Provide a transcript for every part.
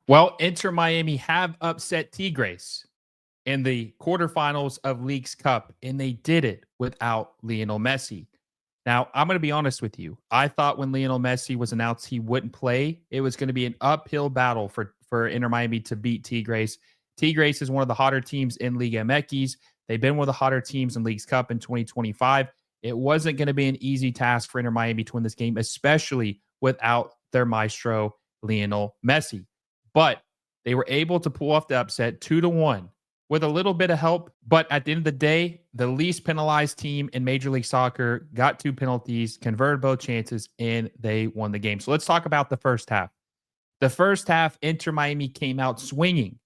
Well, Inter Miami have upset Tigres in the quarterfinals of League's Cup, and they did it without Lionel Messi. Now, I'm going to be honest with you. I thought when Lionel Messi was announced he wouldn't play, it was going to be an uphill battle for Inter Miami to beat Tigres. Tigres is one of the hotter teams in Liga MX. They've been one of the hotter teams in League's Cup in 2025. It wasn't going to be an easy task for Inter Miami to win this game, especially without their maestro, Lionel Messi. But they were able to pull off the upset 2-1 with a little bit of help. But at the end of the day, the least penalized team in Major League Soccer got 2 penalties, converted both chances, and they won the game. So let's talk about the first half. The first half, Inter Miami came out swinging.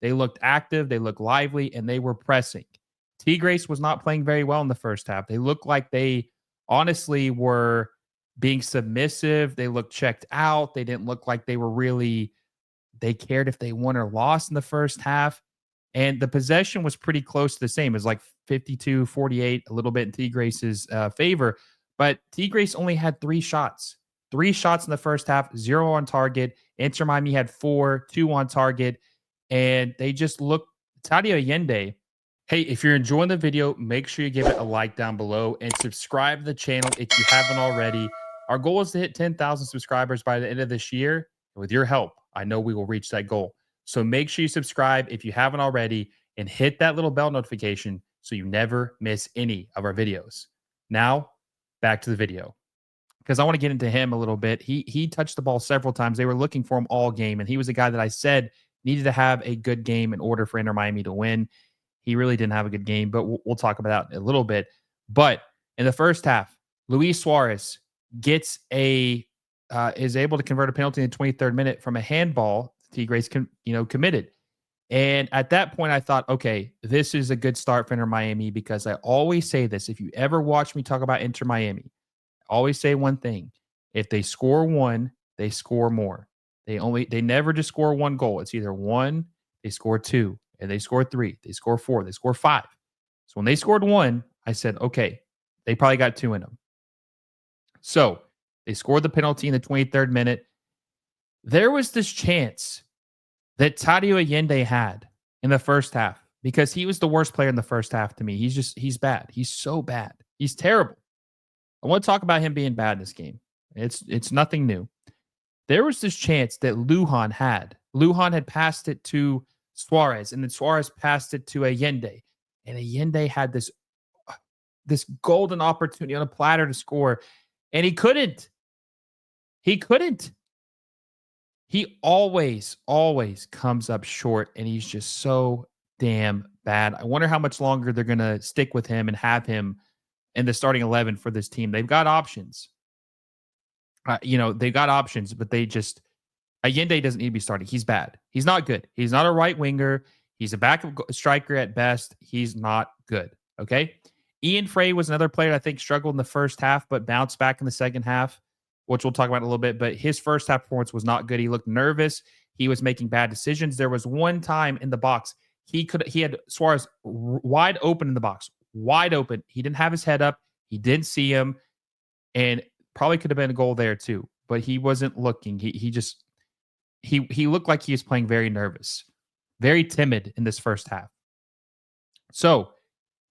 They looked active, they looked lively, and they were pressing. Tigres was not playing very well in the first half. They looked like they honestly were being submissive. They looked checked out. They didn't look like they were really, they cared if they won or lost in the first half. And the possession was pretty close to the same. It was like 52-48, a little bit in Tigres' favor. But Tigres only had 3 shots. 3 shots in the first half, 0 on target. Inter Miami had 4, 2 on target. And they just looked, Tadio Allende. Hey, if you're enjoying the video, make sure you give it a like down below and subscribe to the channel if you haven't already. Our goal is to hit 10,000 subscribers by the end of this year. And with your help, I know we will reach that goal. So make sure you subscribe if you haven't already and hit that little bell notification so you never miss any of our videos. Now, back to the video because I want to get into him a little bit. He touched the ball several times. They were looking for him all game, and he was a guy that I said needed to have a good game in order for Inter Miami to win. He really didn't have a good game, but we'll talk about that in a little bit. But in the first half, Luis Suárez gets is able to convert a penalty in the 23rd minute from a handball Tigres committed. And at that point, I thought, okay, this is a good start for Inter Miami because I always say this. If you ever watch me talk about Inter Miami, I always say one thing. If they score one, they score more. They never just score one goal. It's either one, they score 2, and they score 3, they score 4, they score 5. So when they scored 1, I said, okay, they probably got 2 in them. So they scored the penalty in the 23rd minute. There was this chance that Tadio Allende had in the first half because he was the worst player in the first half to me. He's bad. He's so bad. He's terrible. I want to talk about him being bad in this game. It's nothing new. There was this chance that Lujan had. Lujan had passed it to Suarez, and then Suarez passed it to Allende. And Allende had this golden opportunity on a platter to score, and he couldn't. He couldn't. He always comes up short, and he's just so damn bad. I wonder how much longer they're going to stick with him and have him in the starting 11 for this team. They've got options. They've got options, but Allende doesn't need to be starting. He's bad. He's not good. He's not a right winger. He's a backup striker at best. He's not good. Okay. Ian Frey was another player I think struggled in the first half, but bounced back in the second half, which we'll talk about in a little bit. But his first half performance was not good. He looked nervous. He was making bad decisions. There was one time in the box he had Suarez wide open in the box, wide open. He didn't have his head up. He didn't see him, and probably could have been a goal there too. But he wasn't looking. He looked like he was playing very nervous, very timid in this first half. So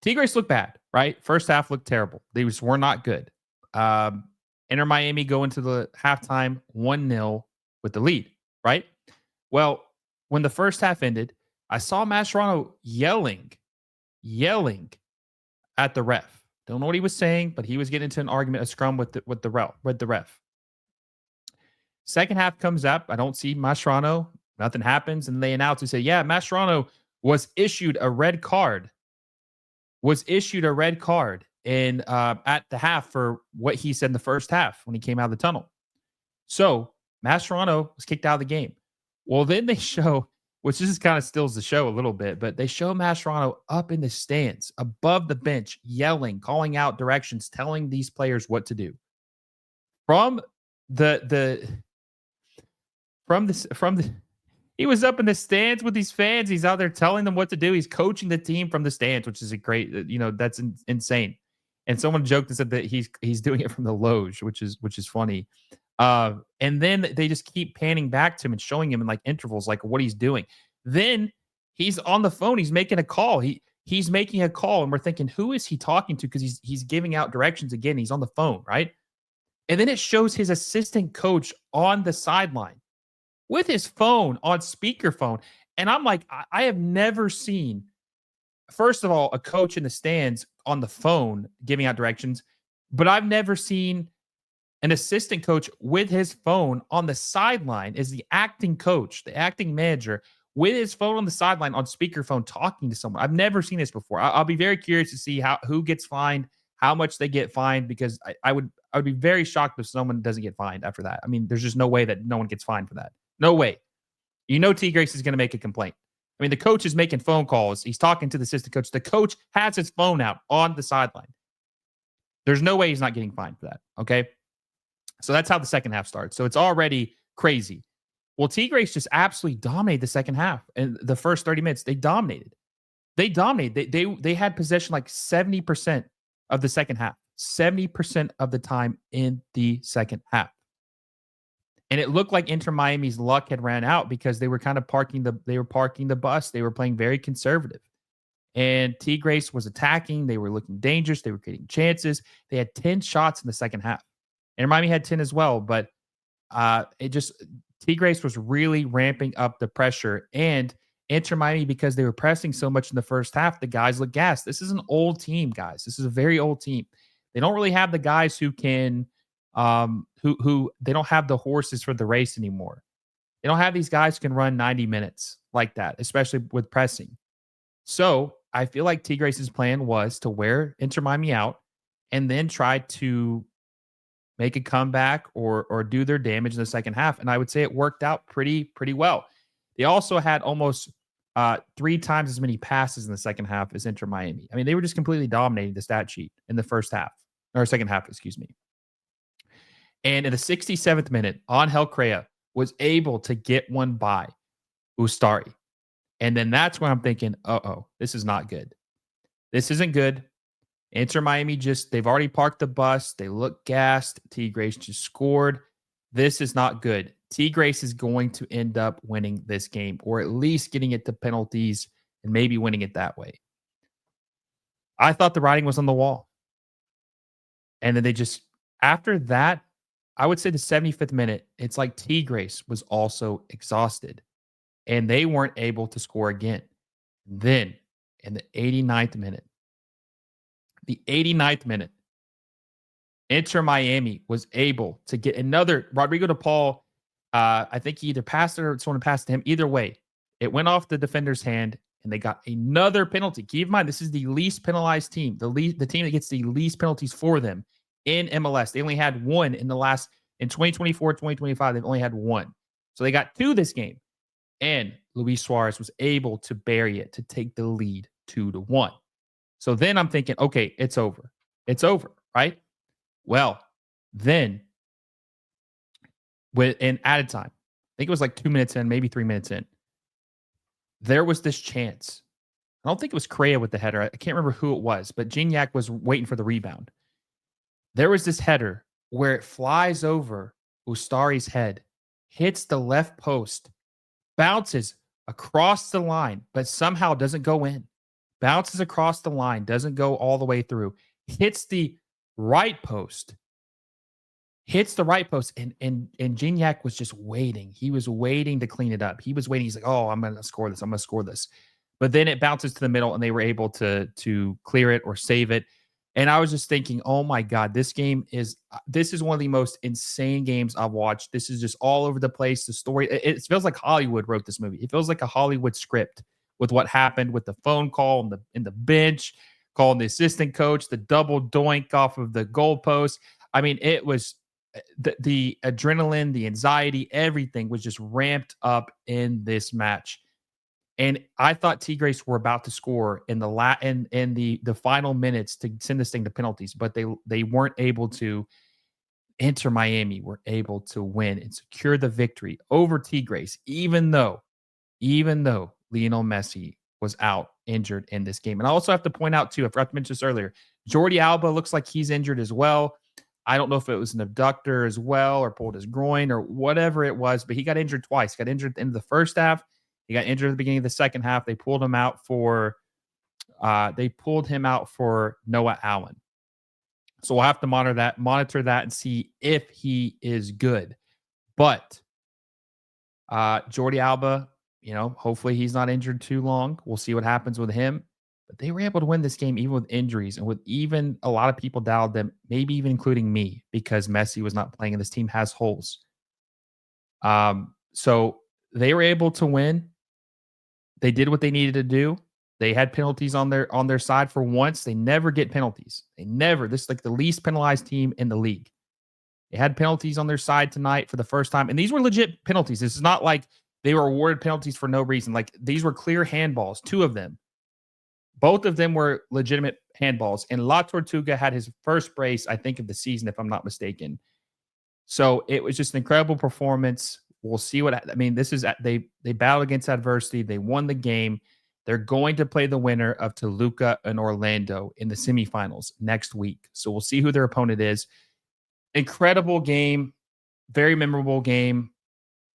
Tigres looked bad, right? First half looked terrible. They just were not good. Inter Miami go into the halftime 1-0 with the lead, right? Well, when the first half ended, I saw Mascherano yelling at the ref. Don't know what he was saying, but he was getting into an argument, a scrum with the ref. Second half comes up. I don't see Mascherano. Nothing happens. And they announce and say, yeah, Mascherano was issued a red card. In at the half for what he said in the first half when he came out of the tunnel. So Mascherano was kicked out of the game. Well, then they show, which this is kind of stills the show a little bit, but they show Mascherano up in the stands above the bench, yelling, calling out directions, telling these players what to do. He was up in the stands with these fans. He's out there telling them what to do. He's coaching the team from the stands, which is a great, that's insane. And someone joked and said that he's doing it from the loge, which is funny. And then they just keep panning back to him and showing him in like intervals, like what he's doing. Then he's on the phone. He's making a call. He's making a call, and we're thinking, who is he talking to? Because he's giving out directions again. He's on the phone, right? And then it shows his assistant coach on the sideline with his phone on speakerphone. And I'm like, I have never seen, first of all, a coach in the stands on the phone giving out directions, but I've never seen an assistant coach with his phone on the sideline as the acting coach, the acting manager, with his phone on the sideline on speakerphone talking to someone. I've never seen this before. I'll be very curious to see who gets fined, how much they get fined, because I would be very shocked if someone doesn't get fined after that. I mean, there's just no way that no one gets fined for that. No way. You know Tigres is going to make a complaint. I mean, the coach is making phone calls. He's talking to the assistant coach. The coach has his phone out on the sideline. There's no way he's not getting fined for that. Okay. So that's how the second half starts. So it's already crazy. Well, Tigres just absolutely dominated the second half. And the first 30 minutes, they dominated. They had possession like 70% of the second half. 70% of the time in the second half. And it looked like Inter Miami's luck had ran out because they were kind of parking the bus. They were playing very conservative. And Tigres was attacking. They were looking dangerous. They were creating chances. They had 10 shots in the second half. And Miami had 10 as well. But Tigres was really ramping up the pressure. And Inter Miami, because they were pressing so much in the first half, the guys looked gassed. This is an old team, guys. This is a very old team. They don't really have the guys who can who they don't have the horses for the race anymore. They don't have these guys who can run 90 minutes like that, especially with pressing. So I feel like Tigres' plan was to wear Inter Miami out and then try to make a comeback or do their damage in the second half. And I would say it worked out pretty well. They also had almost 3 times as many passes in the second half as Inter Miami. I mean, they were just completely dominating the stat sheet in the first half, or second half, excuse me. And in the 67th minute, Angel Correa was able to get one by Ustari. And then that's when I'm thinking, this is not good. This isn't good. Inter Miami they've already parked the bus. They look gassed. Tigres just scored. This is not good. Tigres is going to end up winning this game, or at least getting it to penalties and maybe winning it that way. I thought the writing was on the wall. And then after that, I would say the 75th minute, it's like Tigres was also exhausted and they weren't able to score again. Then in the 89th minute, Inter Miami was able to get another Rodrigo de Paul. I think he either passed it or someone passed to him. Either way, it went off the defender's hand and they got another penalty. Keep in mind, this is the least penalized team, the team that gets the least penalties for them in MLS. They only had one in 2024, 2025. They've only had one. So they got 2 this game. And Luis Suárez was able to bury it to take the lead 2-1. So then I'm thinking, okay, it's over. It's over, right? Well, then in added time, I think it was like 2 minutes in, maybe 3 minutes in, there was this chance. I don't think it was Correa with the header. I can't remember who it was, but Gignac was waiting for the rebound. There was this header where it flies over Ustari's head, hits the left post, bounces across the line, but somehow doesn't go in. Bounces across the line, doesn't go all the way through, hits the right post, and Gignac was just waiting. He was waiting to clean it up. He was waiting. He's like, I'm going to score this. But then it bounces to the middle, and they were able to clear it or save it. And I was just thinking, oh my God, this is one of the most insane games I've watched. This is just all over the place. The story, it feels like Hollywood wrote this movie. It feels like a Hollywood script with what happened with the phone call in the bench, calling the assistant coach, the double doink off of the goalpost. I mean, it was the adrenaline, the anxiety, everything was just ramped up in this match. And I thought Tigres were about to score in the final minutes to send this thing to penalties, but they weren't able to. Inter Miami were able to win and secure the victory over Tigres, even though Lionel Messi was out injured in this game. And I also have to point out too, I forgot to mention this earlier, Jordi Alba looks like he's injured as well. I don't know if it was an abductor as well or pulled his groin or whatever it was, but he got injured twice. Got injured at the end of the first half. He got injured at the beginning of the second half. They pulled him out for Noah Allen. So we'll have to monitor that and see if he is good. But Jordi Alba, hopefully he's not injured too long. We'll see what happens with him. But they were able to win this game even with injuries and with even a lot of people doubted them, maybe even including me, because Messi was not playing and this team has holes. So they were able to win. They did what they needed to do. They had penalties on their side for once. They never get penalties. This is like the least penalized team in the league. They had penalties on their side tonight for the first time. And these were legit penalties. This is not like they were awarded penalties for no reason. Like these were clear handballs, two of them. Both of them were legitimate handballs. And La Tortuga had his first brace, I think, of the season, if I'm not mistaken. So it was just an incredible performance. We'll see this is they battled against adversity. They won the game. They're going to play the winner of Toluca and Orlando in the semifinals next week. So we'll see who their opponent is. Incredible game, very memorable game,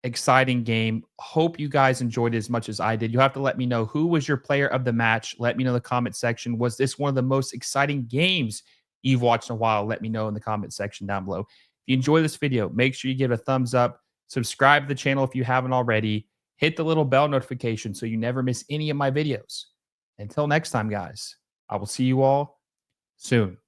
exciting game. Hope you guys enjoyed it as much as I did. You have to let me know who was your player of the match. Let me know in the comment section. Was this one of the most exciting games you've watched in a while? Let me know in the comment section down below. If you enjoy this video, make sure you give it a thumbs up. Subscribe to the channel if you haven't already. Hit the little bell notification so you never miss any of my videos. Until next time, guys, I will see you all soon.